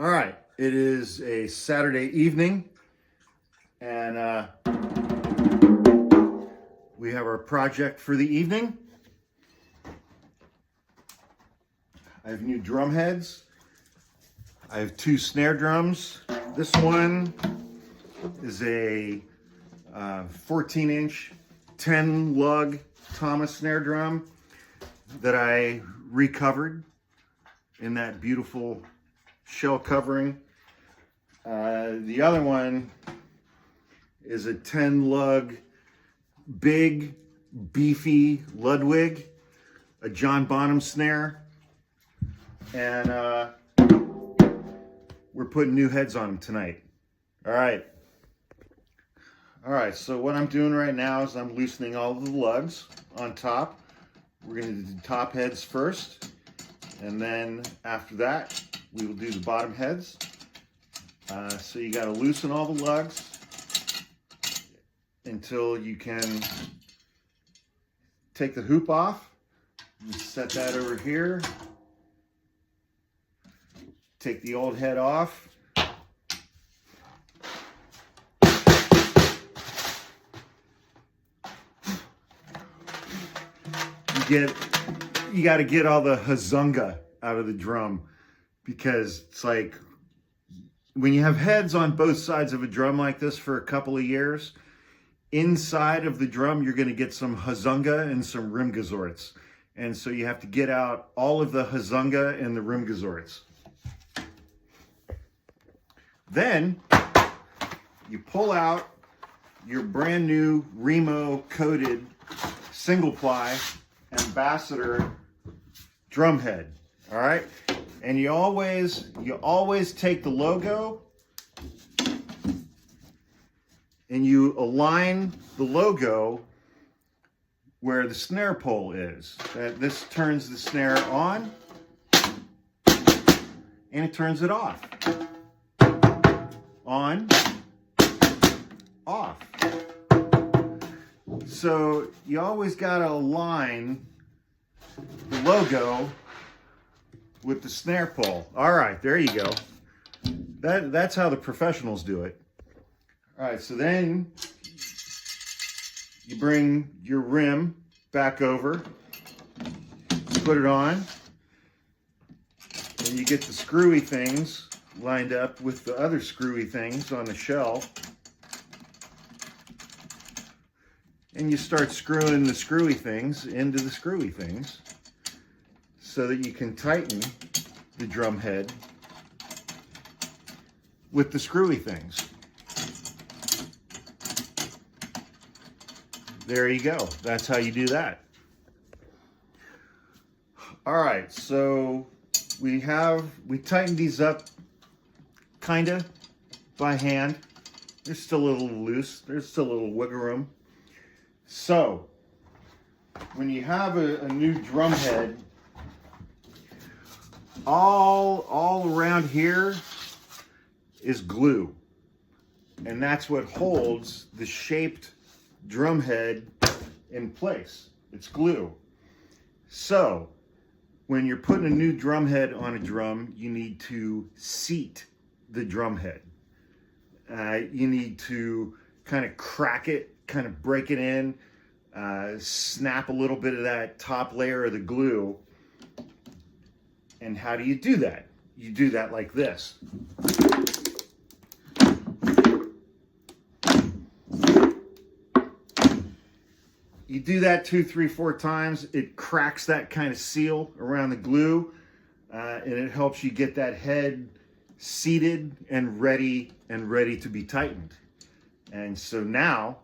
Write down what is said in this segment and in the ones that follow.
All right, it is a Saturday evening, and we have our project for the evening. I have new drum heads. I have two snare drums. This one is a 14-inch 10-lug Thomas snare drum that I recovered in that beautiful shell covering. The other one is a 10-lug big beefy Ludwig, a John Bonham snare, and we're putting new heads on them tonight. All right, so what I'm doing right now is I'm loosening all of the lugs on top. We're going to do top heads first, and then after that we will do the bottom heads. So you got to loosen all the lugs until you can take the hoop off. You set that over here. Take the old head off. You got to get all the hazunga out of the drum, because it's like when you have heads on both sides of a drum like this for a couple of years, inside of the drum you're going to get some hazunga and some rimgazorts, and so you have to get out all of the hazunga and the rimgazorts. Then you pull out your brand new Remo coated single ply Ambassador drum head. All right, and you always take the logo and you align the logo where the snare pole is. This turns the snare on and it turns it off. On, off. So you always got to align the logo with the snare pole. All right, there you go. That's how the professionals do it. All right, so then you bring your rim back over, put it on, and you get the screwy things lined up with the other screwy things on the shell. And you start screwing the screwy things into the screwy things so that you can tighten the drum head with the screwy things. There you go. That's how you do that. All right, so we tightened these up kinda by hand. They're still a little loose. There's still a little wiggle room. So when you have a new drum head, all around here is glue, and that's what holds the shaped drum head in place. It's glue. So when you're putting a new drum head on a drum, you need to seat the drum head. You need to kind of crack it, kind of break it in, snap a little bit of that top layer of the glue. And how do you do that? You do that like this. You do that 2, 3, 4 times, it cracks that kind of seal around the glue, and it helps you get that head seated and ready to be tightened. And so now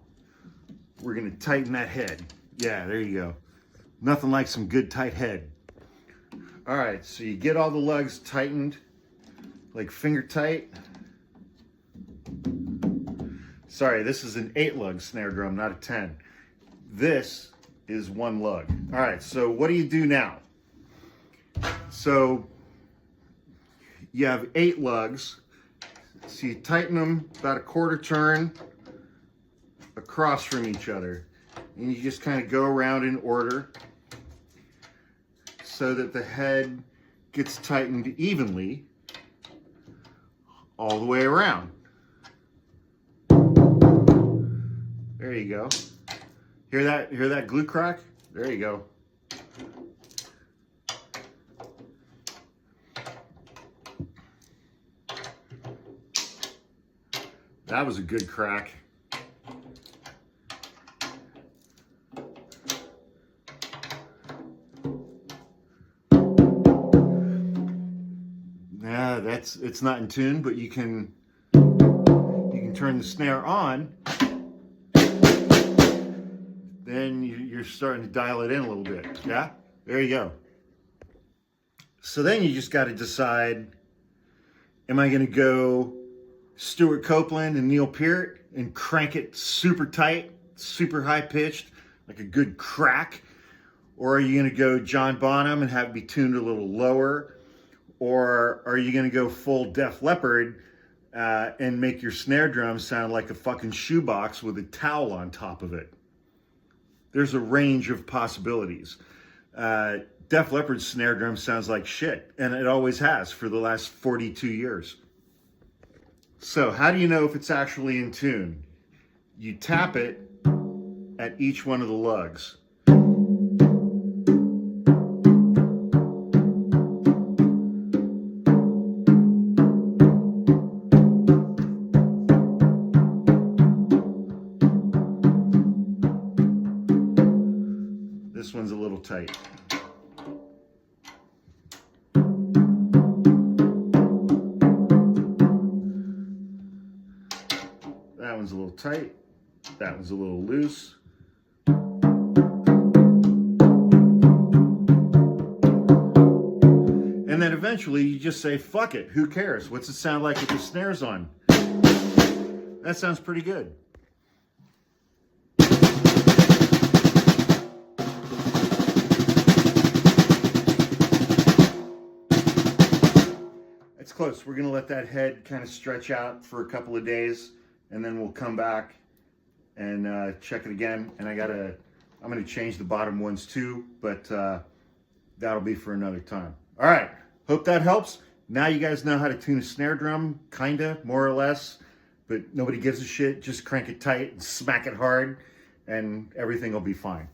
we're going to tighten that head. Yeah, there you go. Nothing like some good tight head. All right, so you get all the lugs tightened, like finger tight. Sorry, this is an 8-lug snare drum, not a 10. This is 1 lug. All right, so what do you do now? So you have 8 lugs. So you tighten them about a 1/4 turn across from each other. And you just kind of go around in order so that the head gets tightened evenly. all the way around. There you go. Hear that glue crack? There you go. That was a good crack. Yeah, it's not in tune, but you can turn the snare on. Then you're starting to dial it in a little bit. Yeah, there you go. So then you just got to decide, am I going to go Stuart Copeland and Neil Peart and crank it super tight, super high pitched, like a good crack? Or are you going to go John Bonham and have it be tuned a little lower? Or are you going to go full Def Leppard and make your snare drum sound like a fucking shoebox with a towel on top of it? There's a range of possibilities. Def Leppard's snare drum sounds like shit, and it always has for the last 42 years. So how do you know if it's actually in tune? You tap it at each one of the lugs. This one's a little tight. That one's a little tight. That one's a little loose. And then eventually you just say, fuck it, who cares? What's it sound like with the snares on? That sounds pretty good. It's close. We're going to let that head kind of stretch out for a couple of days, and then we'll come back and check it again. And I'm going to change the bottom ones too, but that'll be for another time. All right. Hope that helps. Now you guys know how to tune a snare drum, kinda, more or less, but nobody gives a shit. Just crank it tight and smack it hard, and everything will be fine.